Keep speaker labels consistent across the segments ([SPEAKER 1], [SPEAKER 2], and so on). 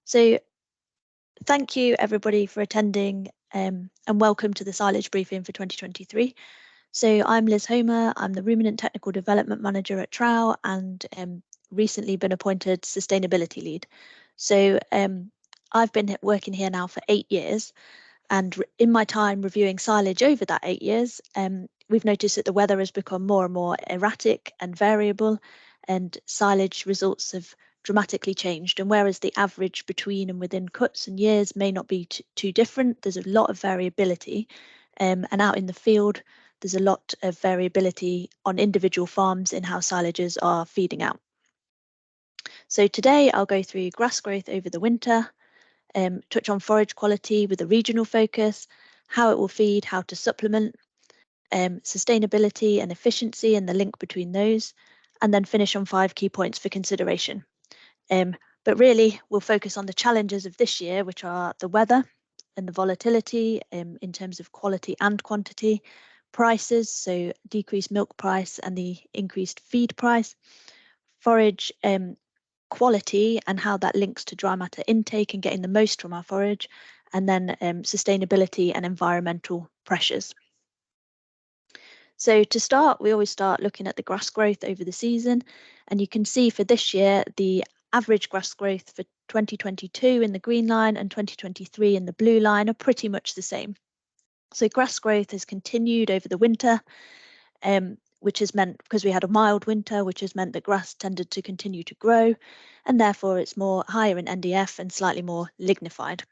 [SPEAKER 1] So thank you everybody for attending and welcome to the silage briefing for 2023. So I'm Liz Homer, I'm the Ruminant Technical Development Manager at Trouw and recently been appointed Sustainability Lead. So I've been working here now for 8 years, and in my time reviewing silage over that 8 years, we've noticed that the weather has become more and more erratic and variable, and silage results have dramatically changed. And whereas the average between and within cuts and years may not be too different, there's a lot of variability. And out in the field, there's a lot of variability on individual farms in how silages are feeding out. So today I'll go through grass growth over the winter, touch on forage quality with a regional focus, how it will feed, how to supplement, sustainability and efficiency and the link between those, and then finish on 5 key points for consideration. But really, we'll focus on the challenges of this year, which are the weather and the volatility in terms of quality and quantity, prices, so decreased milk price and the increased feed price, forage quality and how that links to dry matter intake and getting the most from our forage, and then sustainability and environmental pressures. So to start, we always start looking at the grass growth over the season, and you can see for this year, the average grass growth for 2022 in the green line and 2023 in the blue line are pretty much the same. So grass growth has continued over the winter, which has meant, because we had a mild winter, which has meant that grass tended to continue to grow, and therefore it's more higher in NDF and slightly more lignified.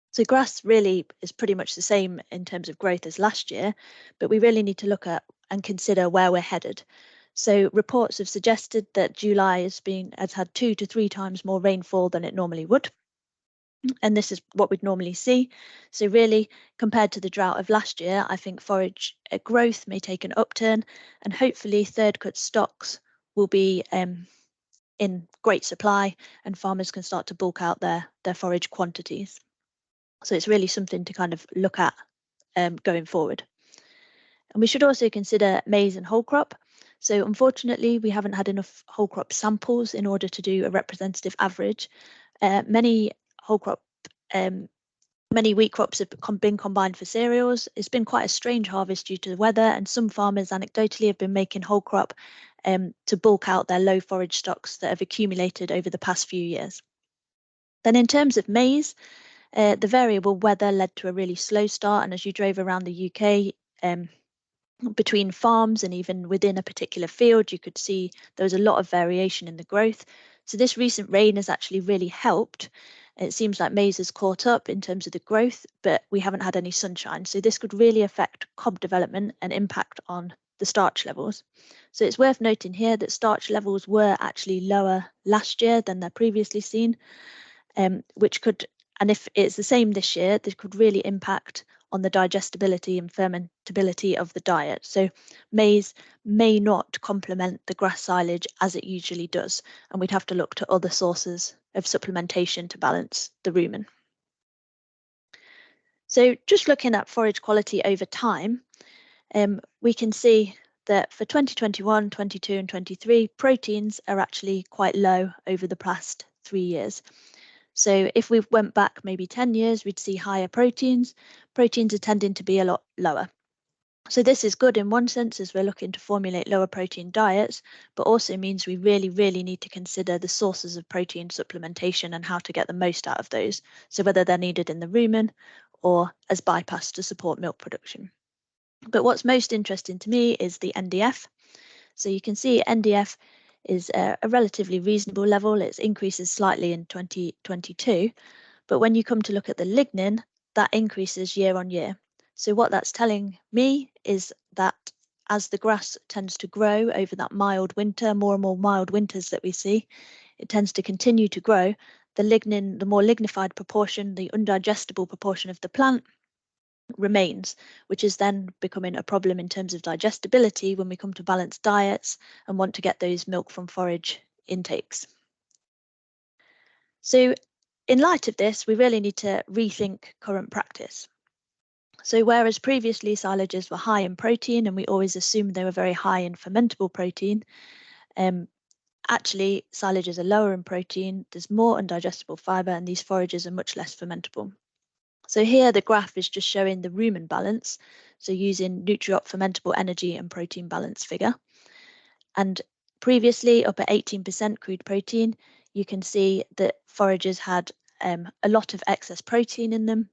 [SPEAKER 1] So grass really is pretty much the same in terms of growth as last year, but we really need to look at and consider where we're headed. So reports have suggested that July has had 2 to 3 times more rainfall than it normally would. And this is what we'd normally see. So really, compared to the drought of last year, I think forage growth may take an upturn, and hopefully third cut stocks will be in great supply and farmers can start to bulk out their forage quantities. So it's really something to kind of look at going forward. And we should also consider maize and whole crop. So unfortunately, we haven't had enough whole crop samples in order to do a representative average. Many wheat crops have been combined for cereals. It's been quite a strange harvest due to the weather, and some farmers anecdotally have been making whole crop to bulk out their low forage stocks that have accumulated over the past few years. Then in terms of maize, the variable weather led to a really slow start, and as you drove around the UK, between farms and even within a particular field, you could see there was a lot of variation in the growth. So this recent rain has actually really helped. It seems like maize has caught up in terms of the growth, but we haven't had any sunshine. So this could really affect cob development and impact on the starch levels. So it's worth noting here that starch levels were actually lower last year than they're previously seen, which could, and if it's the same this year, this could really impact on the digestibility and fermentability of the diet. So maize may not complement the grass silage as it usually does, and we'd have to look to other sources of supplementation to balance the rumen. So just looking at forage quality over time, we can see that for 2021, 22 and 23, proteins are actually quite low over the past 3 years. So if we went back maybe 10 years, we'd see higher proteins. Proteins are tending to be a lot lower. So this is good in one sense as we're looking to formulate lower protein diets, but also means we really need to consider the sources of protein supplementation and how to get the most out of those. So whether they're needed in the rumen or as bypass to support milk production. But what's most interesting to me is the NDF. So you can see NDF is a relatively reasonable level. It increases slightly in 2022, but when you come to look at the lignin, that increases year on year. So what that's telling me is that as the grass tends to grow over that mild winter, more and more mild winters that we see, it tends to continue to grow. The lignin, the more lignified proportion, the undigestible proportion of the plant remains, which is then becoming a problem in terms of digestibility when we come to balanced diets and want to get those milk from forage intakes. So in light of this, we really need to rethink current practice. So whereas previously silages were high in protein and we always assumed they were very high in fermentable protein, actually silages are lower in protein, there's more undigestible fibre, and these forages are much less fermentable. So here the graph is just showing the rumen balance, so using nutrient fermentable energy and protein balance figure. And previously up at 18% crude protein, you can see that forages had a lot of excess protein in them,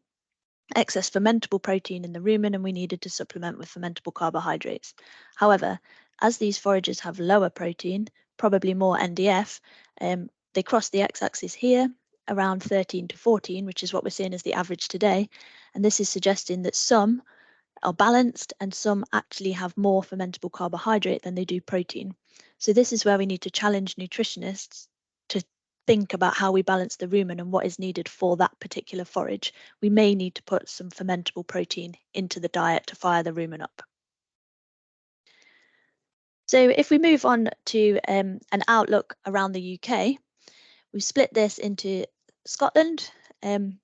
[SPEAKER 1] excess fermentable protein in the rumen, and we needed to supplement with fermentable carbohydrates. However, as these forages have lower protein, probably more NDF, they cross the x-axis here around 13 to 14, which is what we're seeing as the average today. And this is suggesting that some are balanced and some actually have more fermentable carbohydrate than they do protein. So this is where we need to challenge nutritionists to think about how we balance the rumen and what is needed for that particular forage. We may need to put some fermentable protein into the diet to fire the rumen up. So if we move on to an outlook around the UK, we've split this into Scotland, the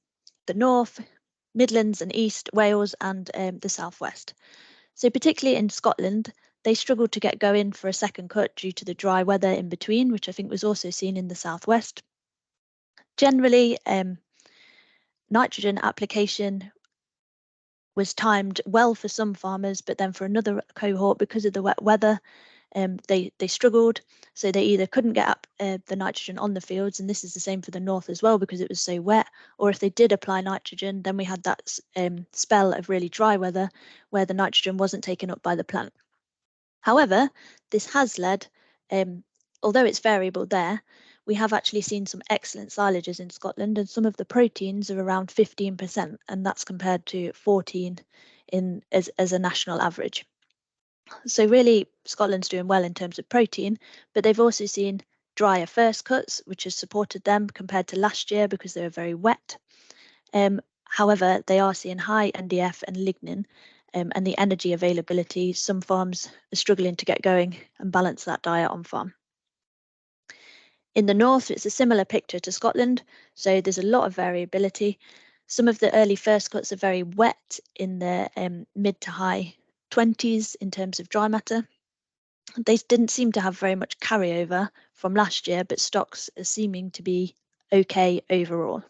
[SPEAKER 1] North, Midlands and East, Wales and the Southwest. So particularly in Scotland, they struggled to get going for a second cut due to the dry weather in between, which I think was also seen in the Southwest. Generally, nitrogen application was timed well for some farmers, but then for another cohort, because of the wet weather, they struggled. So they either couldn't get up the nitrogen on the fields, and this is the same for the north as well because it was so wet, or if they did apply nitrogen, then we had that spell of really dry weather where the nitrogen wasn't taken up by the plant. However, this has led, although it's variable there, we have actually seen some excellent silages in Scotland, and some of the proteins are around 15%, and that's compared to 14 as a national average. So really, Scotland's doing well in terms of protein, but they've also seen drier first cuts, which has supported them compared to last year because they were very wet. However, they are seeing high NDF and lignin, and the energy availability. Some farms are struggling to get going and balance that diet on farm. In the north, it's a similar picture to Scotland, so there's a lot of variability. Some of the early first cuts are very wet in the mid to high 20s in terms of dry matter. They didn't seem to have very much carryover from last year, but stocks are seeming to be okay overall.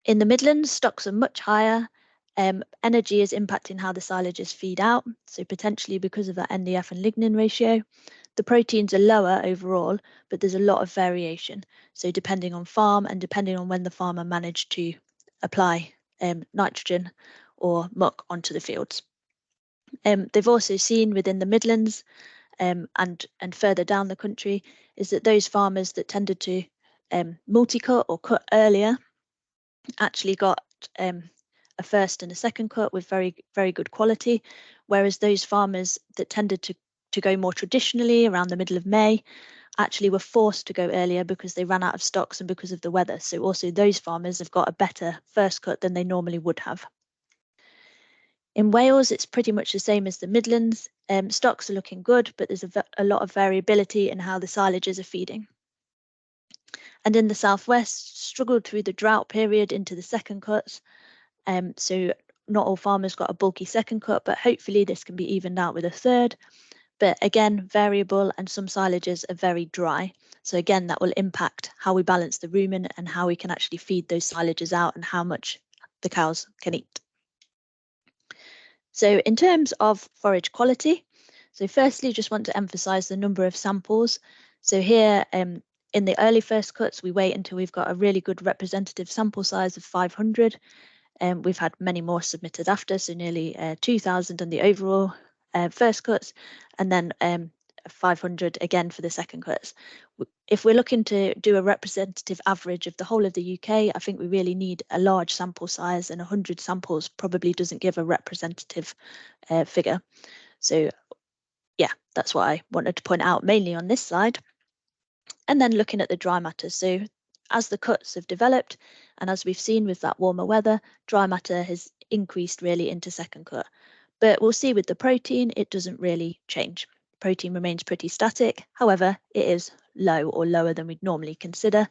[SPEAKER 1] In the Midlands, stocks are much higher. Energy is impacting how the silages feed out, so potentially because of that NDF and lignin ratio. The proteins are lower overall, but there's a lot of variation. So depending on farm and depending on when the farmer managed to apply nitrogen or muck onto the fields. They've also seen within the Midlands and further down the country is that those farmers that tended to multi-cut or cut earlier actually got a first and a second cut with very, very good quality, whereas those farmers that tended to go more traditionally around the middle of May actually were forced to go earlier because they ran out of stocks and because of the weather. So also those farmers have got a better first cut than they normally would have. In Wales, it's pretty much the same as the Midlands. Stocks are looking good, but there's a lot of variability in how the silages are feeding. And in the Southwest, struggled through the drought period into the second cuts. So not all farmers got a bulky second cut, but hopefully this can be evened out with a third. But again, variable, and some silages are very dry. So again, that will impact how we balance the rumen and how we can actually feed those silages out and how much the cows can eat. So in terms of forage quality, so firstly, just want to emphasize the number of samples. So here in the early first cuts, we wait until we've got a really good representative sample size of 500. We've had many more submitted after, so nearly 2,000 on the overall first cuts, and then 500 again for the second cuts. If we're looking to do a representative average of the whole of the UK, I think we really need a large sample size, and 100 samples probably doesn't give a representative figure. So yeah, that's what I wanted to point out mainly on this slide. And then looking at the dry matter. So as the cuts have developed, and as we've seen with that warmer weather, dry matter has increased really into second cut. But we'll see with the protein, it doesn't really change. Protein remains pretty static. However, it is low or lower than we'd normally consider.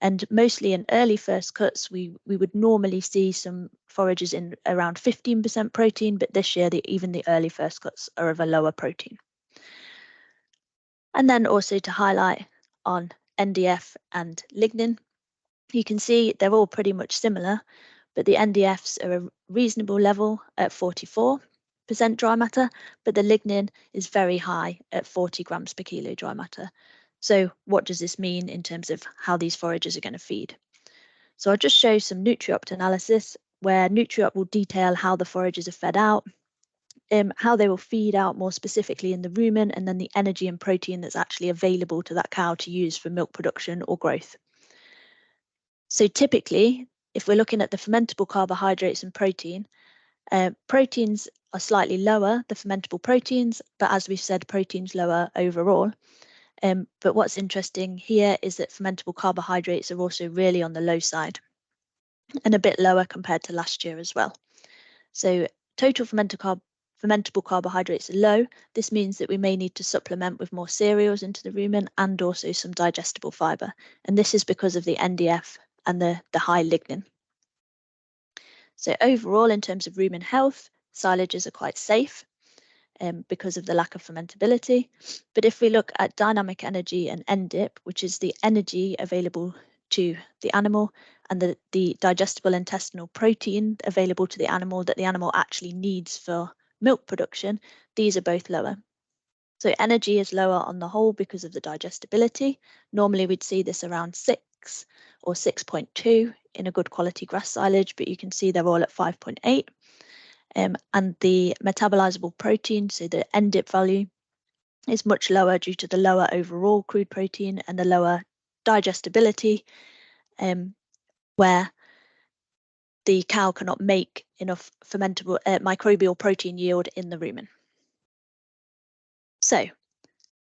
[SPEAKER 1] And mostly in early first cuts, we would normally see some forages in around 15% protein, but this year, even the early first cuts are of a lower protein. And then also to highlight on NDF and lignin, you can see they're all pretty much similar, but the NDFs are a reasonable level at 44% dry matter, but the lignin is very high at 40 grams per kilo dry matter. So what does this mean in terms of how these forages are going to feed? So I'll just show some NutriOpt analysis where NutriOpt will detail how the forages are fed out, how they will feed out more specifically in the rumen, and then the energy and protein that's actually available to that cow to use for milk production or growth. So typically, if we're looking at the fermentable carbohydrates and protein, proteins are slightly lower, the fermentable proteins, but as we've said, proteins lower overall. But what's interesting here is that fermentable carbohydrates are also really on the low side and a bit lower compared to last year as well. So total fermentable carbohydrates are low. This means that we may need to supplement with more cereals into the rumen and also some digestible fibre. And this is because of the NDF and the high lignin. So overall, in terms of rumen health, silages are quite safe because of the lack of fermentability. But if we look at dynamic energy and NDIP, which is the energy available to the animal and the digestible intestinal protein available to the animal that the animal actually needs for milk production, these are both lower. So energy is lower on the whole because of the digestibility. Normally we'd see this around 6 or 6.2 in a good quality grass silage, but you can see they're all at 5.8. And the metabolizable protein, so the NDIP value, is much lower due to the lower overall crude protein and the lower digestibility, where the cow cannot make enough fermentable microbial protein yield in the rumen. So,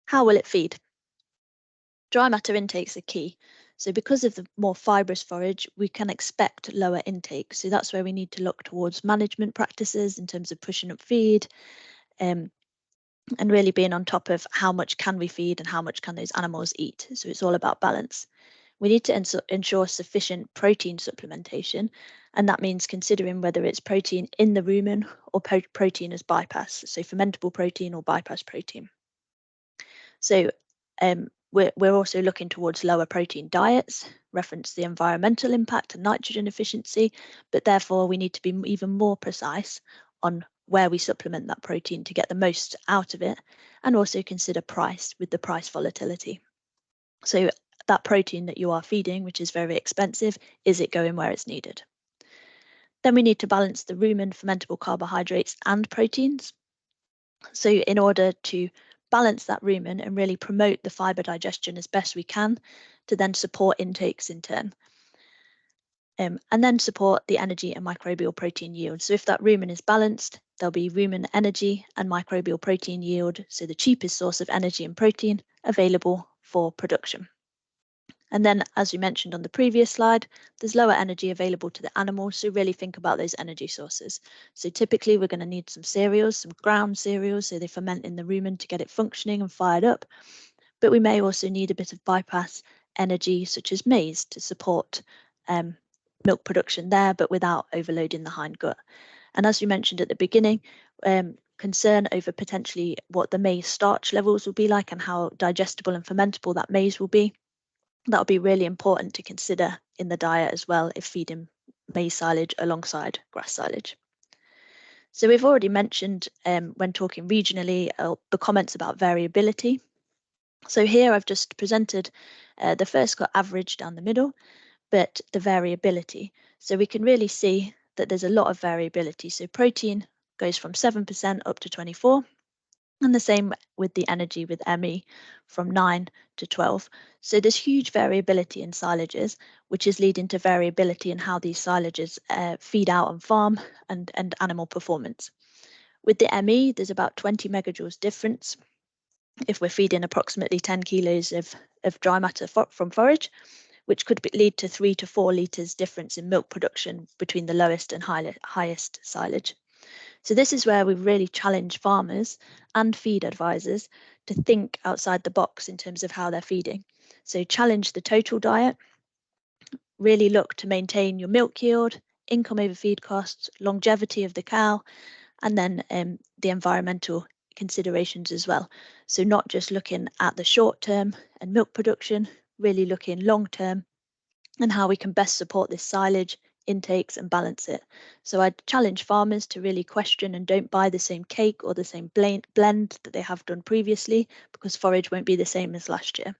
[SPEAKER 1] how will it feed? Dry matter intakes are key. So because of the more fibrous forage, we can expect lower intake. So that's where we need to look towards management practices in terms of pushing up feed, and really being on top of how much can we feed and how much can those animals eat. So it's all about balance. We need to ensure sufficient protein supplementation, and that means considering whether it's protein in the rumen or protein as bypass, so fermentable protein or bypass protein. So we're also looking towards lower protein diets, reference the environmental impact and nitrogen efficiency, but therefore we need to be even more precise on where we supplement that protein to get the most out of it, and also consider price with the price volatility. So that protein that you are feeding, which is very expensive, is it going where it's needed? Then we need to balance the rumen fermentable carbohydrates and proteins. So in order to balance that rumen and really promote the fibre digestion as best we can to then support intakes in turn. And then support the energy and microbial protein yield. So if that rumen is balanced, there'll be rumen energy and microbial protein yield, so the cheapest source of energy and protein available for production. And then, as we mentioned on the previous slide, there's lower energy available to the animals, so really think about those energy sources. So typically we're going to need some cereals, some ground cereals, so they ferment in the rumen to get it functioning and fired up. But we may also need a bit of bypass energy, such as maize, to support milk production there, but without overloading the hindgut. And as we mentioned at the beginning, concern over potentially what the maize starch levels will be like and how digestible and fermentable that maize will be. That'll be really important to consider in the diet as well if feeding maize silage alongside grass silage. So we've already mentioned when talking regionally the comments about variability. So here I've just presented the first got average down the middle, but the variability. So we can really see that there's a lot of variability. So protein goes from 7% up to 24%. And the same with the energy with ME from 9 to 12. So there's huge variability in silages, which is leading to variability in how these silages feed out on farm and animal performance. With the ME, there's about 20 megajoules difference if we're feeding approximately 10 kilos of dry matter from forage, which could lead to 3 to 4 litres difference in milk production between the lowest and highest silage. So this is where we really challenge farmers and feed advisors to think outside the box in terms of how they're feeding. So challenge the total diet, really look to maintain your milk yield, income over feed costs, longevity of the cow, and then the environmental considerations as well. So not just looking at the short term and milk production, really looking long term and how we can best support this silage intakes and balance it. So I'd challenge farmers to really question and don't buy the same cake or the same blend that they have done previously, because forage won't be the same as last year.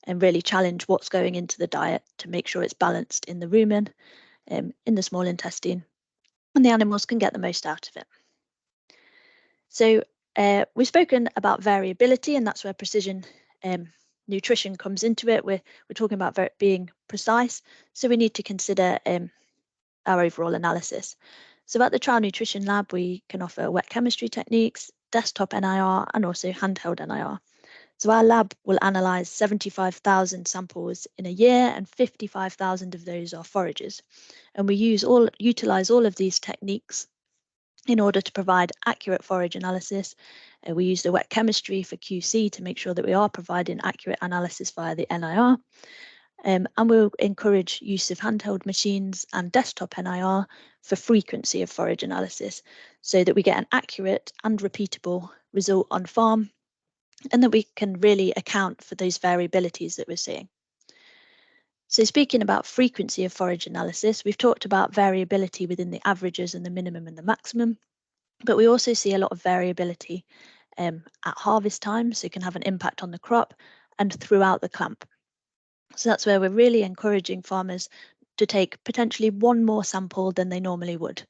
[SPEAKER 1] And really challenge what's going into the diet to make sure it's balanced in the rumen, in the small intestine, and the animals can get the most out of it. So we've spoken about variability, and that's where precision nutrition comes into it. We're talking about being precise, so we need to consider our overall analysis. So at the Trouw Nutrition Lab, we can offer wet chemistry techniques, desktop NIR, and also handheld NIR. So our lab will analyse 75,000 samples in a year, and 55,000 of those are forages. And we utilise all of these techniques in order to provide accurate forage analysis. We use the wet chemistry for QC to make sure that we are providing accurate analysis via the NIR. And we'll encourage use of handheld machines and desktop NIR for frequency of forage analysis, so that we get an accurate and repeatable result on farm, and that we can really account for those variabilities that we're seeing. So speaking about frequency of forage analysis, we've talked about variability within the averages and the minimum and the maximum, but we also see a lot of variability at harvest time, so it can have an impact on the crop and throughout the clamp. So that's where we're really encouraging farmers to take potentially one more sample than they normally would,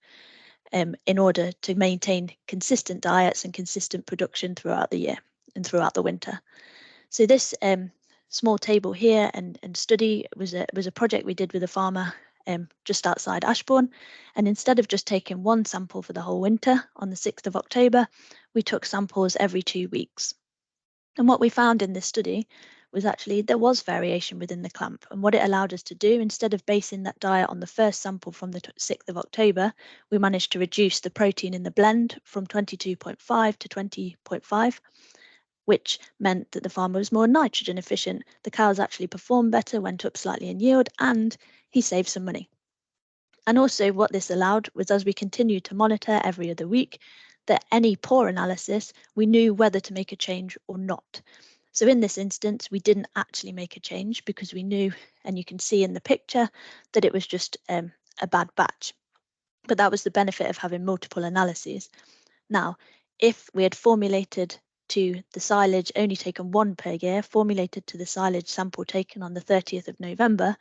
[SPEAKER 1] in order to maintain consistent diets and consistent production throughout the year and throughout the winter. So this small table here and study was a project we did with a farmer just outside Ashbourne, and instead of just taking one sample for the whole winter on the 6th of October, we took samples every 2 weeks. And what we found in this study was actually there was variation within the clamp, and what it allowed us to do, instead of basing that diet on the first sample from the 6th of October, we managed to reduce the protein in the blend from 22.5 to 20.5, which meant that the farmer was more nitrogen efficient. The cows actually performed better, went up slightly in yield, and he saved some money. And also what this allowed was, as we continued to monitor every other week, that any poor analysis, we knew whether to make a change or not. So in this instance, we didn't actually make a change because we knew, and you can see in the picture, that it was just a bad batch. But that was the benefit of having multiple analyses. Now, if we had formulated to the silage only taken one per year, formulated to the silage sample taken on the 30th of November,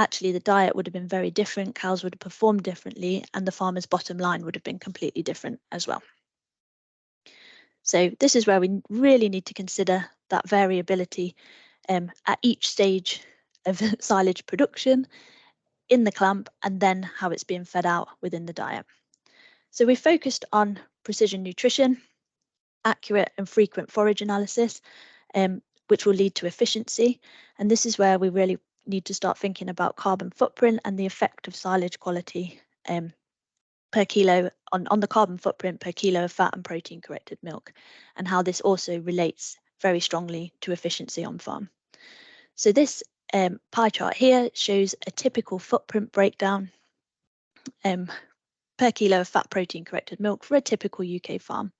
[SPEAKER 1] actually the diet would have been very different, cows would have performed differently, and the farmer's bottom line would have been completely different as well. So this is where we really need to consider that variability at each stage of silage production in the clamp, and then how it's being fed out within the diet. So we focused on precision nutrition, accurate and frequent forage analysis, which will lead to efficiency. And this is where we really need to start thinking about carbon footprint and the effect of silage quality per kilo on the carbon footprint per kilo of fat and protein corrected milk, and how this also relates very strongly to efficiency on farm. So this pie chart here shows a typical footprint breakdown per kilo of fat protein corrected milk for a typical UK farm.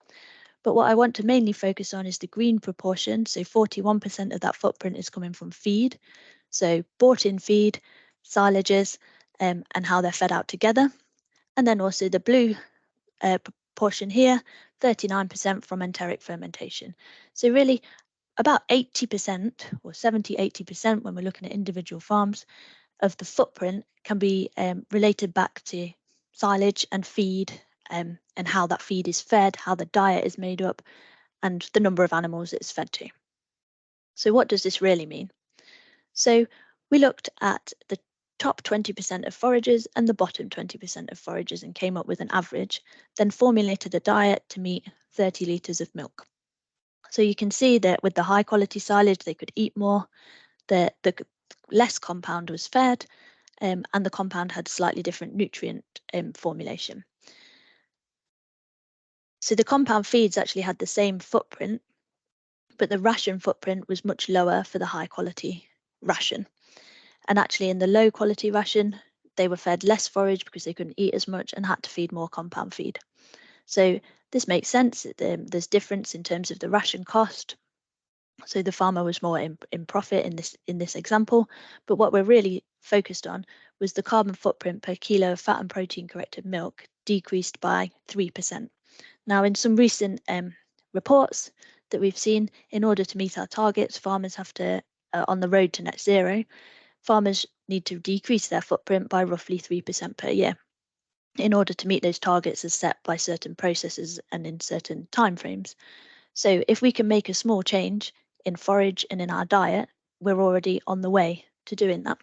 [SPEAKER 1] But what I want to mainly focus on is the green proportion. So 41% of that footprint is coming from feed. So bought in feed, silages, and how they're fed out together. And then also the blue proportion here, 39% from enteric fermentation. So really about 80% or 70-80% when we're looking at individual farms of the footprint can be related back to silage and feed, and how that feed is fed, how the diet is made up, and the number of animals it's fed to. So what does this really mean? So we looked at the top 20% of foragers and the bottom 20% of foragers and came up with an average, then formulated a diet to meet 30 litres of milk. So you can see that with the high quality silage, they could eat more, the less compound was fed, and the compound had slightly different nutrient formulation. So the compound feeds actually had the same footprint, but the ration footprint was much lower for the high quality ration. And actually in the low quality ration, they were fed less forage because they couldn't eat as much and had to feed more compound feed. So This makes sense. There's difference in terms of the ration cost. So the farmer was more in profit in this example, but what we're really focused on was the carbon footprint per kilo of fat and protein corrected milk decreased by 3%. Now, in some recent reports that we've seen, in order to meet our targets, farmers have to, on the road to net zero, farmers need to decrease their footprint by roughly 3% per year in order to meet those targets as set by certain processes and in certain timeframes. So if we can make a small change in forage and in our diet, we're already on the way to doing that.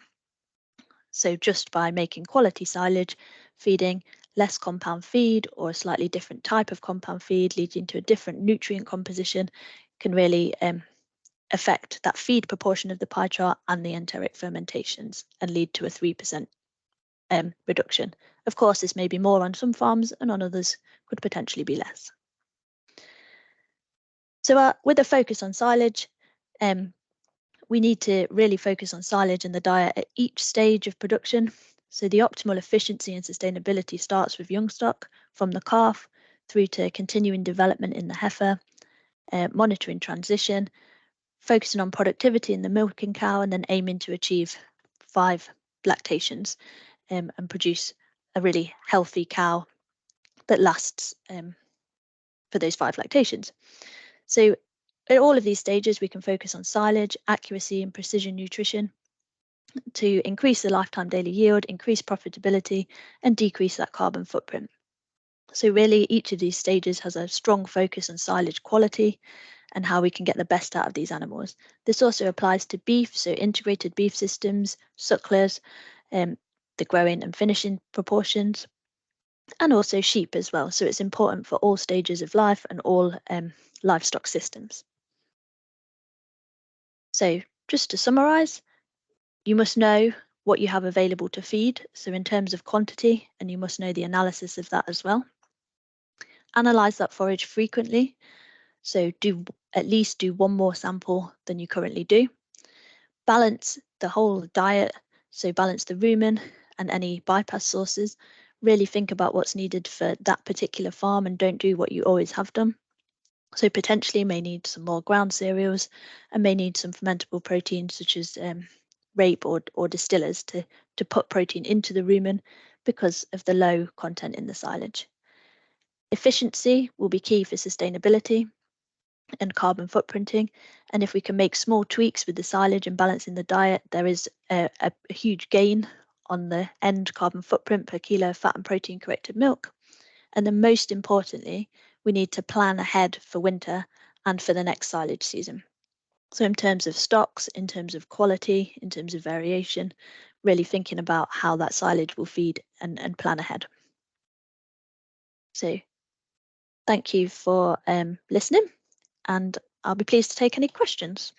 [SPEAKER 1] So just by making quality silage, feeding less compound feed or a slightly different type of compound feed leading to a different nutrient composition can really affect that feed proportion of the pie chart and the enteric fermentations and lead to a 3% reduction. Of course, this may be more on some farms and on others could potentially be less. So with a focus on silage, we need to really focus on silage in the diet at each stage of production. So the optimal efficiency and sustainability starts with young stock from the calf through to continuing development in the heifer, monitoring transition, focusing on productivity in the milking cow, and then aiming to achieve 5 lactations and produce a really healthy cow that lasts for those 5 lactations. So at all of these stages, we can focus on silage, accuracy, and precision nutrition to increase the lifetime daily yield, increase profitability, and decrease that carbon footprint. So really, each of these stages has a strong focus on silage quality and how we can get the best out of these animals. This also applies to beef, so integrated beef systems, sucklers, the growing and finishing proportions, and also sheep as well. So it's important for all stages of life and all livestock systems. So just to summarise, you must know what you have available to feed, so in terms of quantity, and you must know the analysis of that as well. Analyse that forage frequently, so at least do 1 more sample than you currently do. Balance the whole diet, so balance the rumen and any bypass sources. Really think about what's needed for that particular farm and don't do what you always have done. So potentially may need some more ground cereals and may need some fermentable proteins such as rape or distillers to put protein into the rumen because of the low content in the silage. Efficiency will be key for sustainability and carbon footprinting. And if we can make small tweaks with the silage and balancing the diet, there is a huge gain on the end carbon footprint per kilo of fat and protein corrected milk. And then most importantly, we need to plan ahead for winter and for the next silage season. So in terms of stocks, in terms of quality, in terms of variation, really thinking about how that silage will feed and plan ahead. So thank you for listening, and I'll be pleased to take any questions.